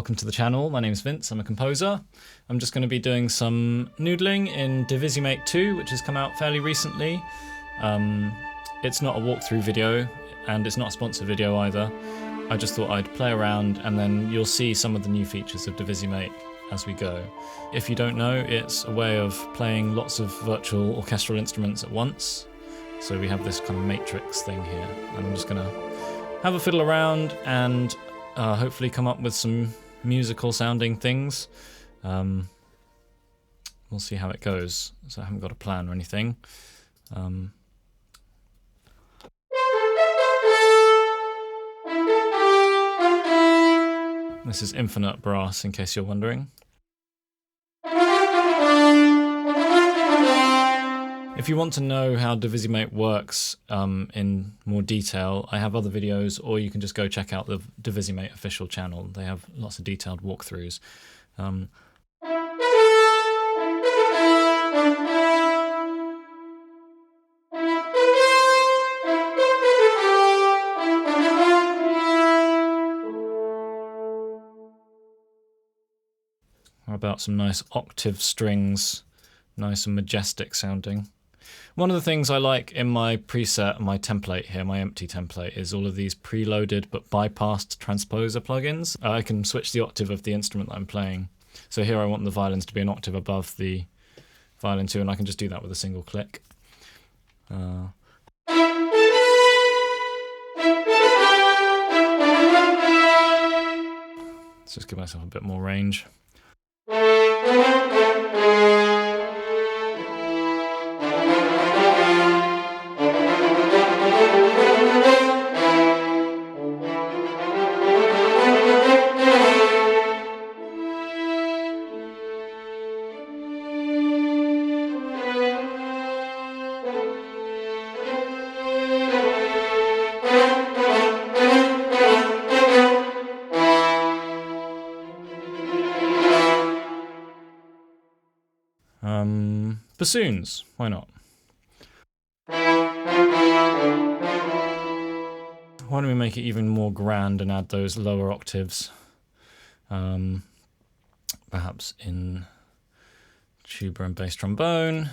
welcome to the channel. My name is Vince, I'm a composer. I'm just going to be doing some noodling in Divisimate 2, which has come out fairly recently. It's not a walkthrough video, and it's not a sponsored video either. I just thought I'd play around, and then you'll see some of the new features of Divisimate as we go. If you don't know, it's a way of playing lots of virtual orchestral instruments at once. So we have this kind of matrix thing here, and I'm just going to have a fiddle around and hopefully come up with some musical sounding things. We'll see how it goes. So I haven't got a plan or anything. This is infinite brass, in case you're wondering. If you want to know how Divisimate works in more detail, I have other videos, or you can just go check out the Divisimate official channel. They have lots of detailed walkthroughs. How about some nice octave strings, nice and majestic sounding. One of the things I like in my preset, my template here, my empty template, is all of these preloaded but bypassed transposer plugins. I can switch the octave of the instrument that I'm playing. So here I want the violins to be an octave above the violin 2, and I can just do that with a single click. Let's just give myself a bit more range. Bassoons, why not? Why don't we make it even more grand and add those lower octaves? Perhaps in tuba and bass trombone.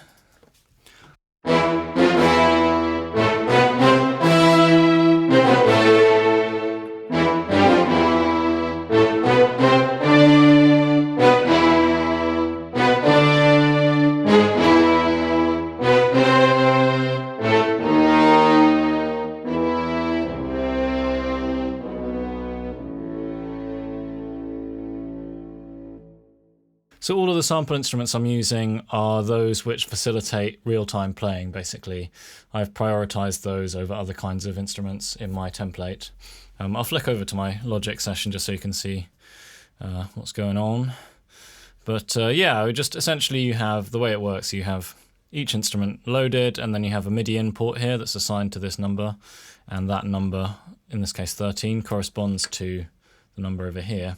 So all of the sample instruments I'm using are those which facilitate real-time playing, basically. I've prioritized those over other kinds of instruments in my template. I'll flick over to my Logic session just so you can see what's going on. But yeah, just essentially you have, the way it works, you have each instrument loaded, and then you have a MIDI input here that's assigned to this number, and that number, in this case 13, corresponds to the number over here.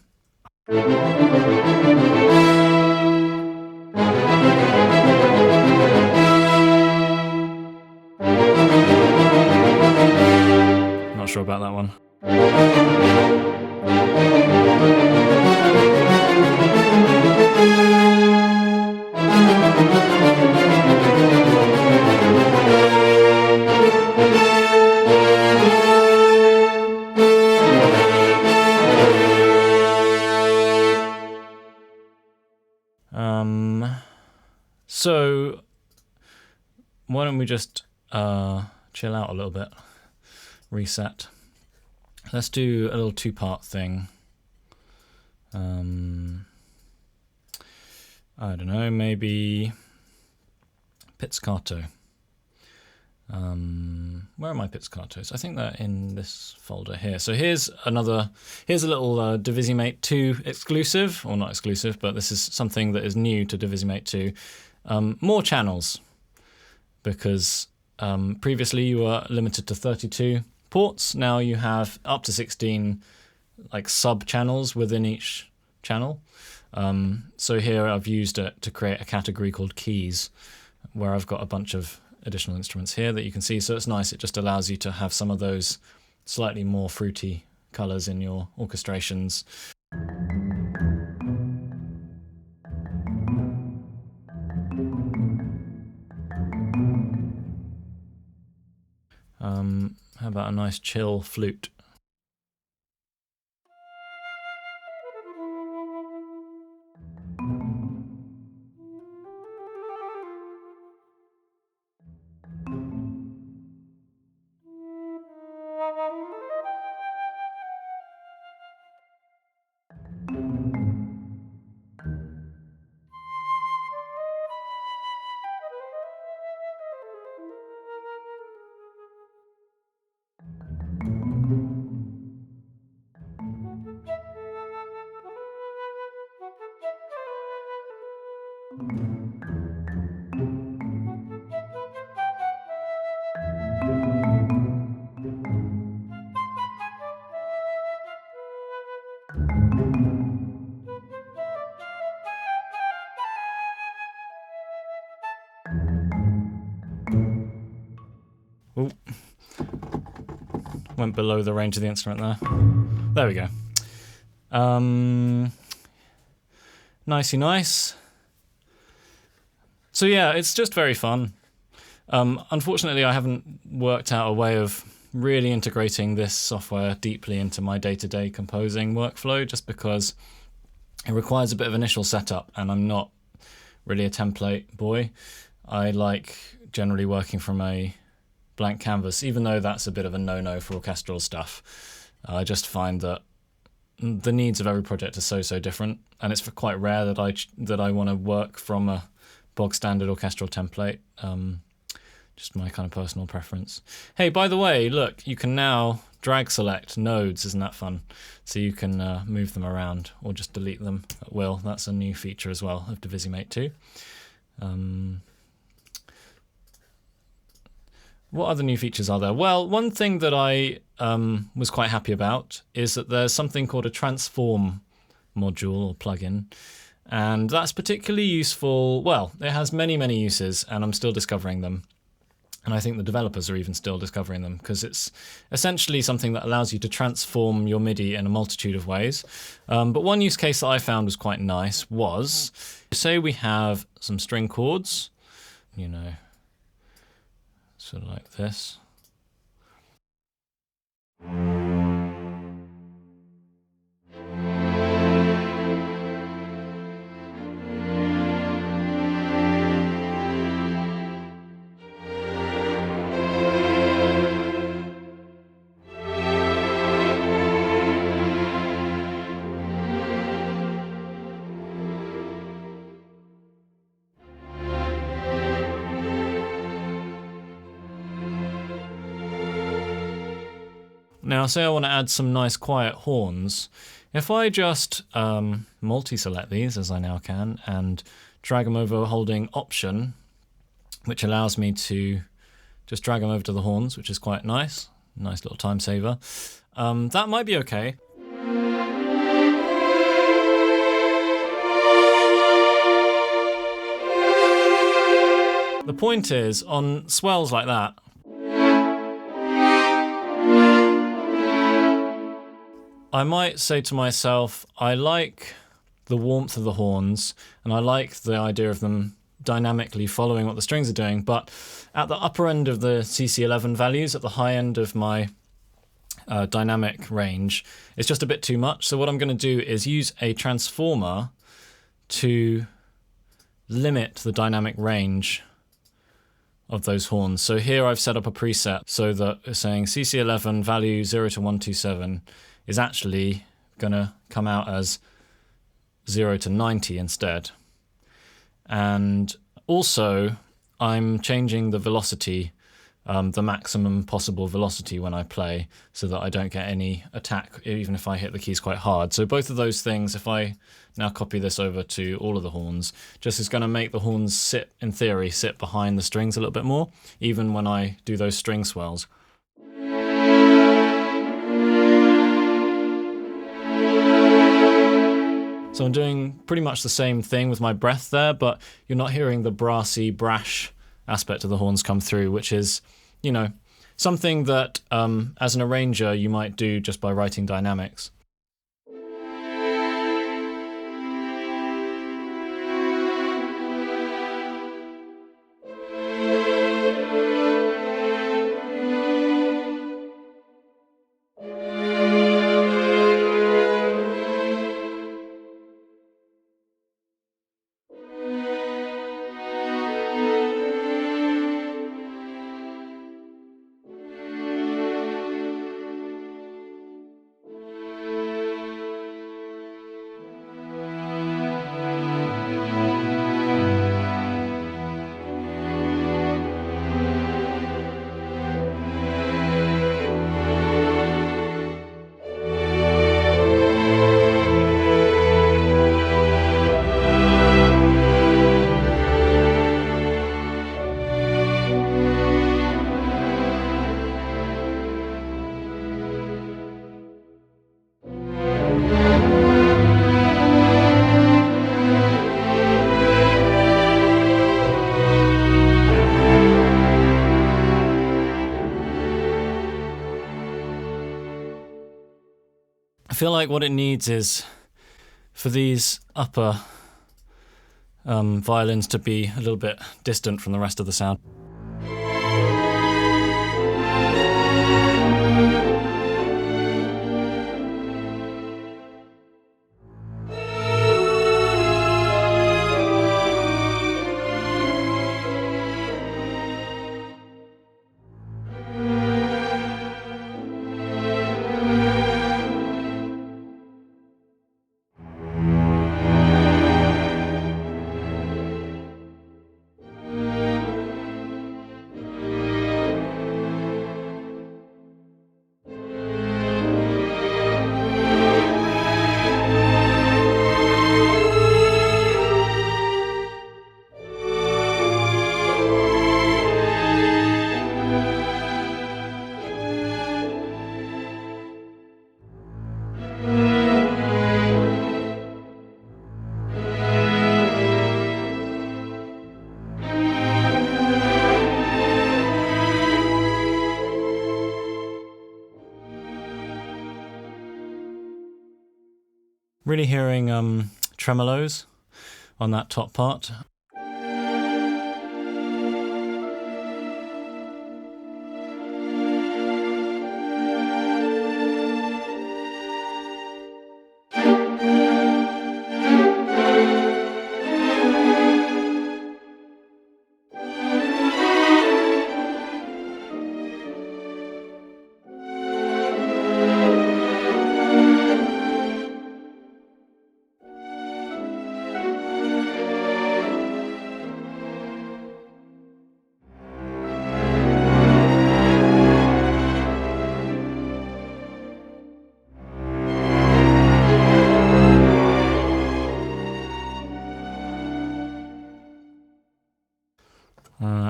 Not sure about that one. So why don't we just chill out a little bit, reset. Let's do a little two-part thing. I don't know, maybe pizzicato. Where are my pizzicatos? I think they're in this folder here. So here's a little Divisimate 2 exclusive, or not exclusive, but this is something that is new to Divisimate 2. More channels, because previously you were limited to 32 ports. Now you have up to 16 like sub channels within each channel. So here I've used it to create a category called keys, where I've got a bunch of additional instruments here that you can see. So it's nice, it just allows you to have some of those slightly more fruity colors in your orchestrations. How about a nice chill flute? Ooh. Went below the range of the instrument there. There we go. Nicey nice. So yeah, it's just very fun. Unfortunately, I haven't worked out a way of really integrating this software deeply into my day-to-day composing workflow, just because it requires a bit of initial setup, and I'm not really a template boy. I like generally working from a blank canvas, even though that's a bit of a no-no for orchestral stuff. I just find that the needs of every project are so different, and it's quite rare that I want to work from a bog standard orchestral template. Just my kind of personal preference. Hey, by the way, look, you can now drag select nodes. Isn't that fun? So you can move them around or just delete them at will. That's a new feature as well of Divisimate 2. What other new features are there? Well, one thing that I was quite happy about is that there's something called a transform module or plugin. And that's particularly useful. Well, it has many uses, and I'm still discovering them. And I think the developers are even still discovering them, because it's essentially something that allows you to transform your MIDI in a multitude of ways. But one use case that I found was quite nice was, say we have some string chords, you know, sort of like this. Now, say I want to add some nice quiet horns. If I just multi-select these, as I now can, and drag them over holding Option, which allows me to just drag them over to the horns, which is quite nice. Nice little time saver. That might be okay. The point is, on swells like that, I might say to myself, I like the warmth of the horns, and I like the idea of them dynamically following what the strings are doing, but at the upper end of the CC11 values, at the high end of my dynamic range, it's just a bit too much. So what I'm going to do is use a transformer to limit the dynamic range of those horns. So here I've set up a preset so that it's saying CC11 value 0 to 127 is actually going to come out as 0 to 90 instead. And also, I'm changing the velocity, the maximum possible velocity when I play, so that I don't get any attack, even if I hit the keys quite hard. So both of those things, if I now copy this over to all of the horns, just is going to make the horns sit, in theory, sit behind the strings a little bit more, even when I do those string swells. So I'm doing pretty much the same thing with my breath there, but you're not hearing the brassy, brash aspect of the horns come through, which is, you know, something that as an arranger you might do just by writing dynamics. feel like what it needs is for these upper violins to be a little bit distant from the rest of the sound. Really hearing tremolos on that top part.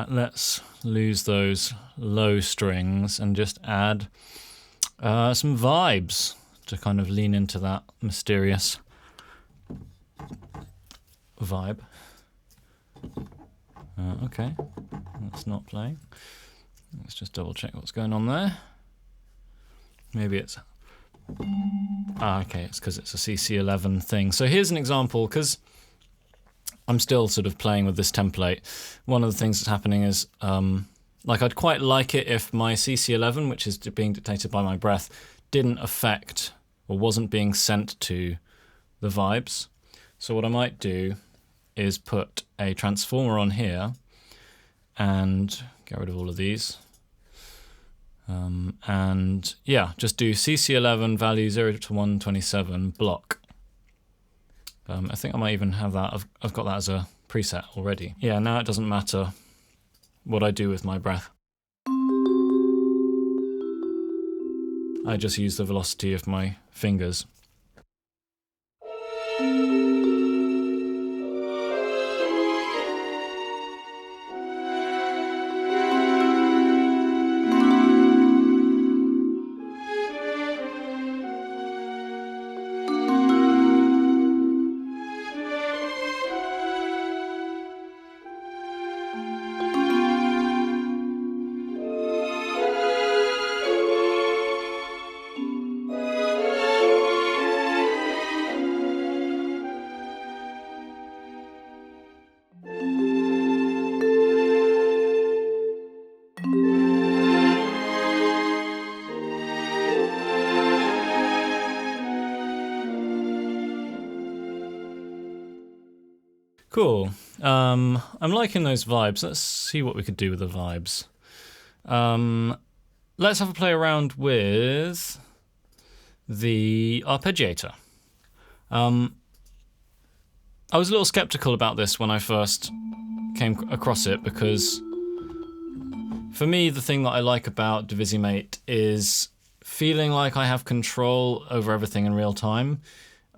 Let's lose those low strings and just add some vibes to kind of lean into that mysterious vibe. Okay, that's not playing. Let's just double check what's going on there. Maybe it's... okay, it's because it's a CC11 thing. So here's an example, because I'm still sort of playing with this template. One of the things that's happening is, like, I'd quite like it if my CC11, which is being dictated by my breath, didn't affect or wasn't being sent to the vibes. So what I might do is put a transformer on here and get rid of all of these. And yeah, just do CC11 value 0 to 127 block. I think I might even have that. I've got that as a preset already. Yeah, now it doesn't matter what I do with my breath. I just use the velocity of my fingers. Cool. I'm liking those vibes. Let's see what we could do with the vibes. Let's have a play around with the Arpeggiator. I was a little skeptical about this when I first came across it, because for me, the thing that I like about Divisimate is feeling like I have control over everything in real time.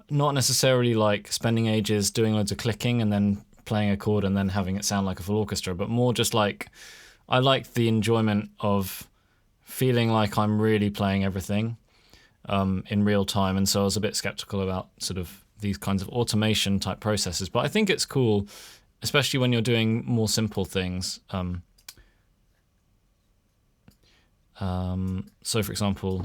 Not necessarily like spending ages doing loads of clicking and then playing a chord and then having it sound like a full orchestra, but more just like, I like the enjoyment of feeling like I'm really playing everything in real time. And so I was a bit skeptical about sort of these kinds of automation type processes, but I think it's cool, especially when you're doing more simple things. So for example,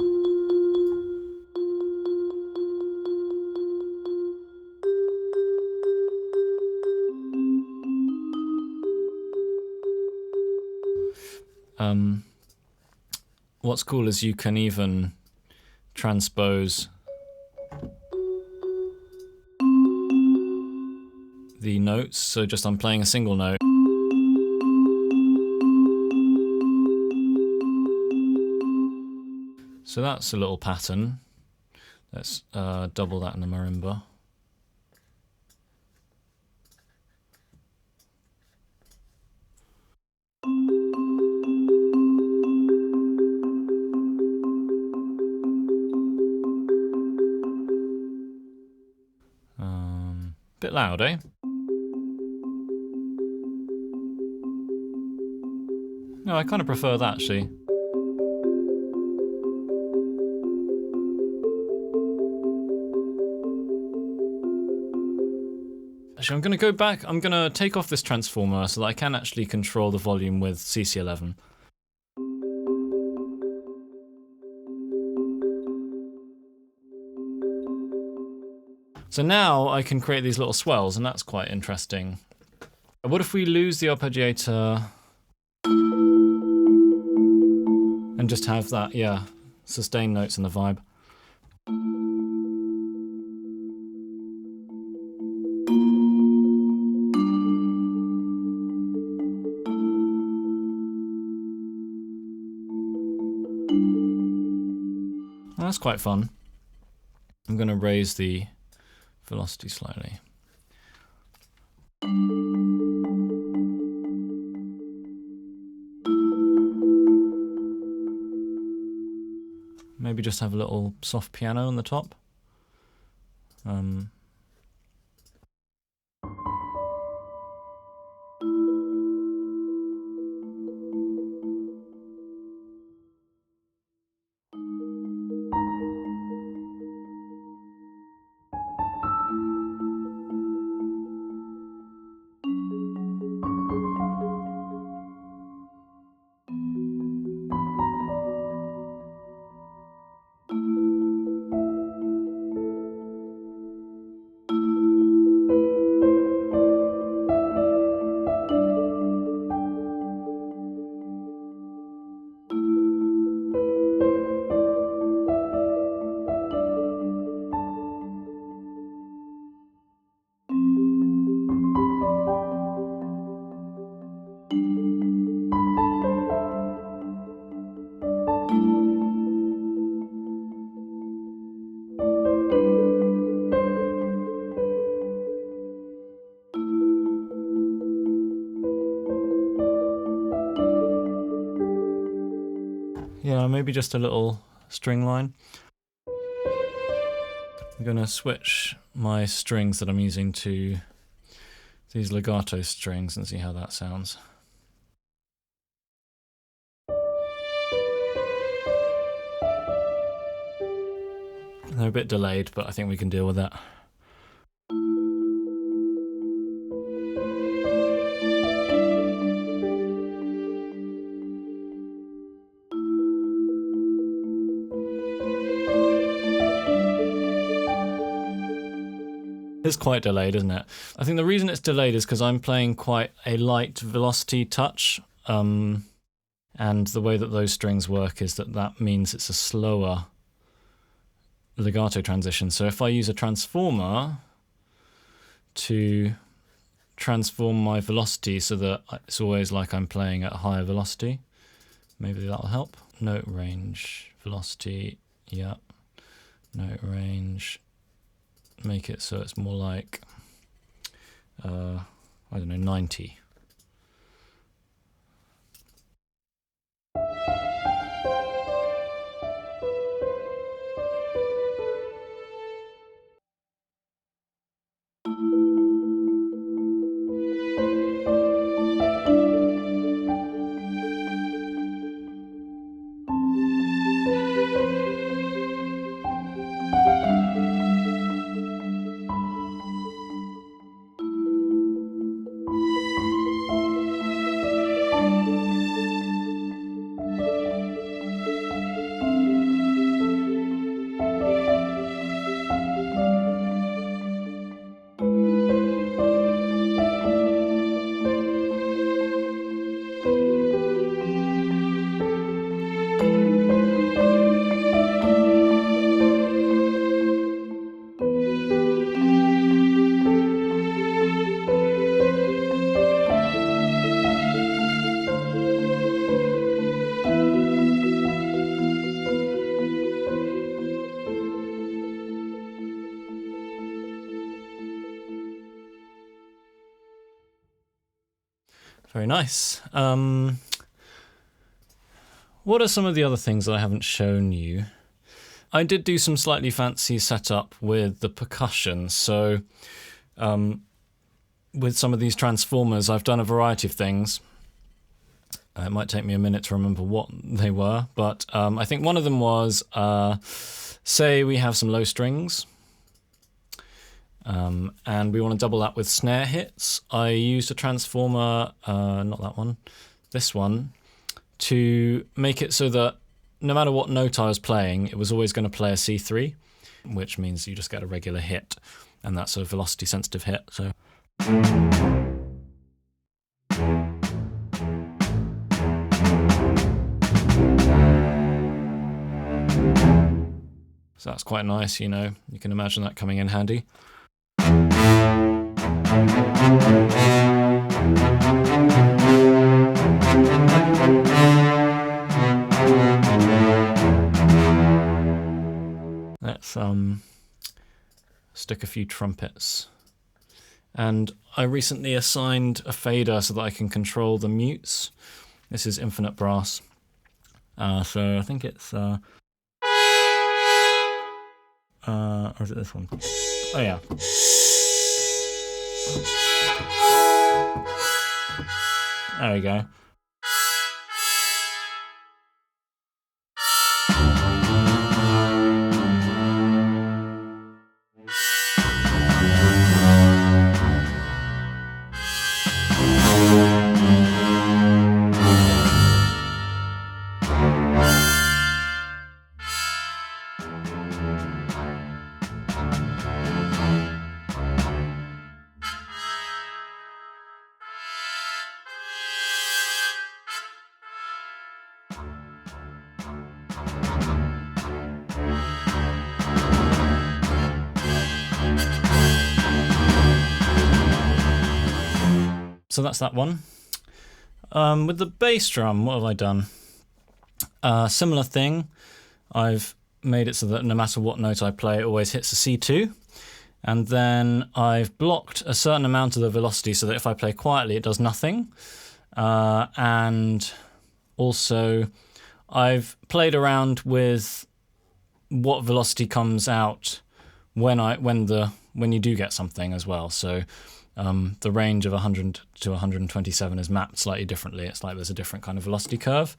What's cool is you can even transpose the notes. So just I'm playing a single note. So that's a little pattern. Let's double that in the marimba. Bit loud, eh? No, I kind of prefer that, actually. Actually, I'm going to go back. I'm going to take off this transformer so that I can actually control the volume with CC11. So now I can create these little swells, and that's quite interesting. What if we lose the arpeggiator and just have that, yeah, sustained notes in the vibe? Well, that's quite fun. I'm going to raise the velocity slightly. Maybe just have a little soft piano on the top. Yeah, maybe just a little string line. I'm going to switch my strings that I'm using to these legato strings and see how that sounds. They're a bit delayed, but I think we can deal with that. It's quite delayed, isn't it? I think the reason it's delayed is because I'm playing quite a light velocity touch, and the way that those strings work is that means it's a slower legato transition. So if I use a transformer to transform my velocity so that it's always like I'm playing at a higher velocity, maybe that'll help. Note range, velocity, yeah. Note range. Make it so it's more like, I don't know, 90. Very nice. What are some of the other things that I haven't shown you? I did do some slightly fancy setup with the percussion. So with some of these transformers, I've done a variety of things. It might take me a minute to remember what they were, but I think one of them was, say we have some low strings, and we want to double that with snare hits. I used a transformer, not that one, this one, to make it so that no matter what note I was playing, it was always going to play a C3, which means you just get a regular hit, and that's a velocity sensitive hit. So that's quite nice, you know, you can imagine that coming in handy. Let's stick a few trumpets. And I recently assigned a fader so that I can control the mutes. This is infinite brass. So I think it's or is it this one? Oh yeah. There we go. So that's that one. With the bass drum, what have I done? Similar thing. I've made it so that no matter what note I play, it always hits a C2. And then I've blocked a certain amount of the velocity so that if I play quietly, it does nothing. And also, I've played around with what velocity comes out when you do get something as well. So the range of 100 to 127 is mapped slightly differently. It's like there's a different kind of velocity curve.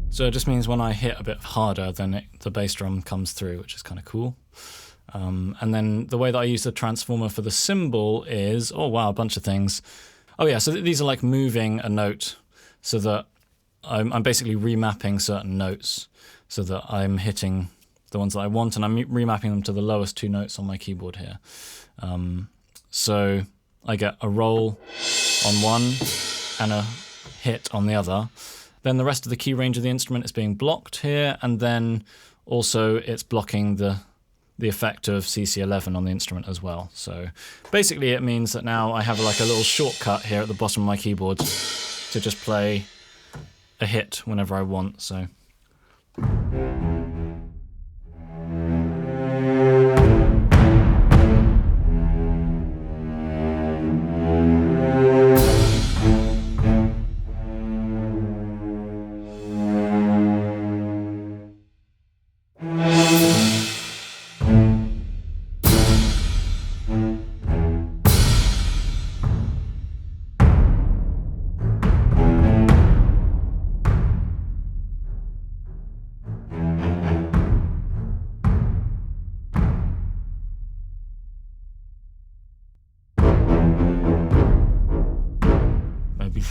So it just means when I hit a bit harder, then the bass drum comes through, which is kind of cool. And then the way that I use the transformer for the cymbal is, oh wow, a bunch of things. Oh yeah, so these are like moving a note so that I'm basically remapping certain notes so that I'm hitting the ones that I want, and I'm remapping them to the lowest two notes on my keyboard here. So I get a roll on one and a hit on the other. Then the rest of the key range of the instrument is being blocked here, and then also it's blocking the effect of CC11 on the instrument as well. So basically it means that now I have like a little shortcut here at the bottom of my keyboard to just play a hit whenever I want. So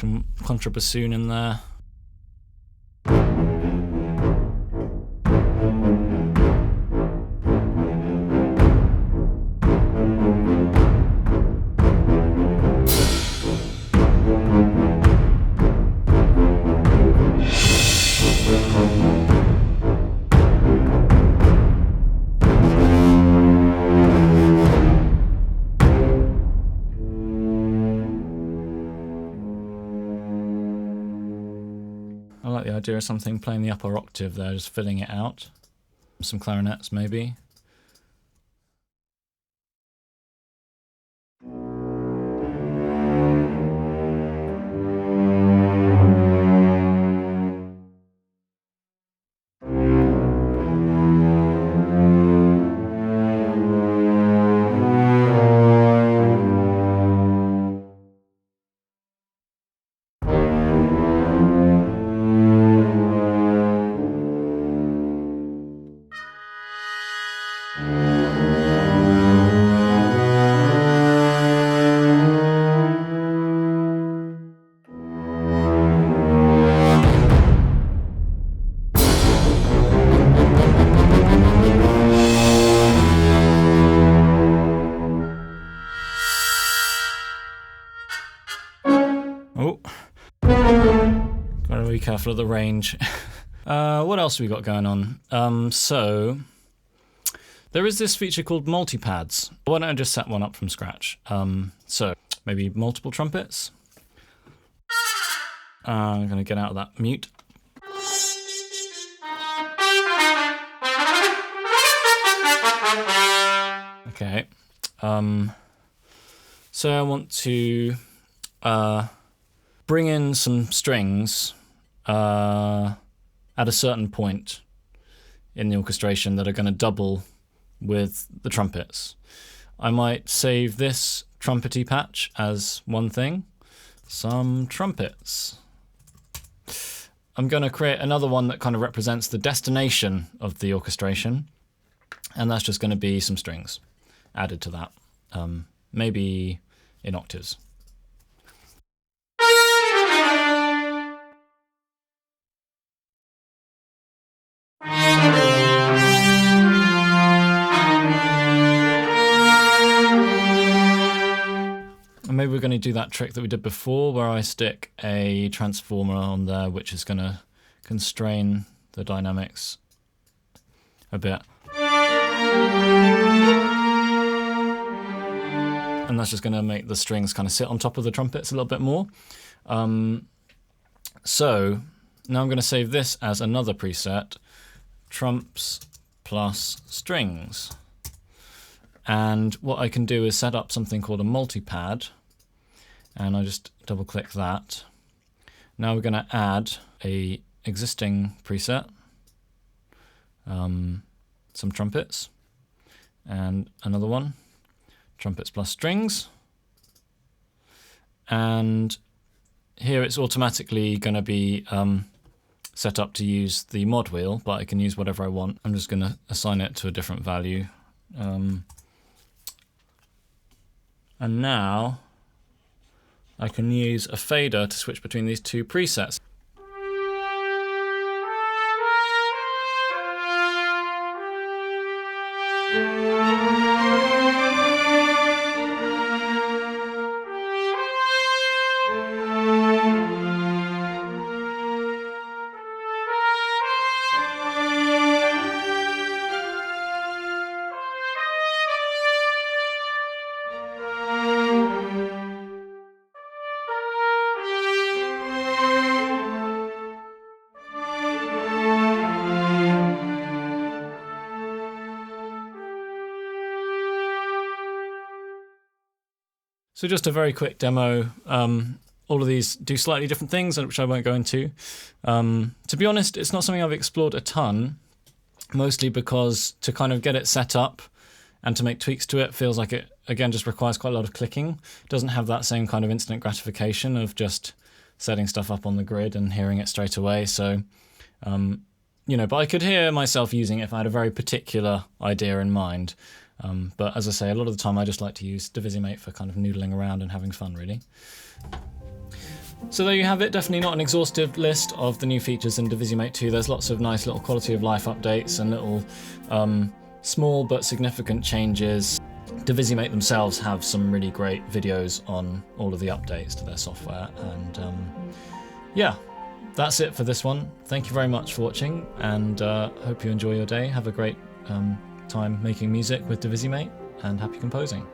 some contrabassoon in there. I like the idea of something playing the upper octave there, just filling it out. Some clarinets maybe. Oh, gotta be careful of the range. What else have we got going on? So there is this feature called Multipads. Why don't I just set one up from scratch? So maybe multiple trumpets. I'm gonna get out of that mute. Okay. So I want to bring in some strings at a certain point in the orchestration that are going to double with the trumpets. I might save this trumpety patch as one thing. Some trumpets. I'm going to create another one that kind of represents the destination of the orchestration, and that's just going to be some strings added to that, maybe in octaves. And maybe we're going to do that trick that we did before where I stick a transformer on there which is going to constrain the dynamics a bit. And that's just going to make the strings kind of sit on top of the trumpets a little bit more. So now I'm going to save this as another preset, trumps plus strings. And what I can do is set up something called a multipad, and I just double click that. Now we're going to add a existing preset, some trumpets, and another one, trumpets plus strings. And here it's automatically going to be set up to use the mod wheel, but I can use whatever I want. I'm just going to assign it to a different value. And now I can use a fader to switch between these two presets. So just a very quick demo. All of these do slightly different things, which I won't go into. To be honest, it's not something I've explored a ton, mostly because to kind of get it set up and to make tweaks to it feels like it, again, just requires quite a lot of clicking. It doesn't have that same kind of instant gratification of just setting stuff up on the grid and hearing it straight away. So, you know, but I could hear myself using it if I had a very particular idea in mind. But as I say, a lot of the time I just like to use Divisimate for kind of noodling around and having fun, really. So there you have it. Definitely not an exhaustive list of the new features in Divisimate 2. There's lots of nice little quality of life updates and little small but significant changes. Divisimate themselves have some really great videos on all of the updates to their software. And yeah, that's it for this one. Thank you very much for watching, and hope you enjoy your day. Have a great time making music with Divisimate, and happy composing.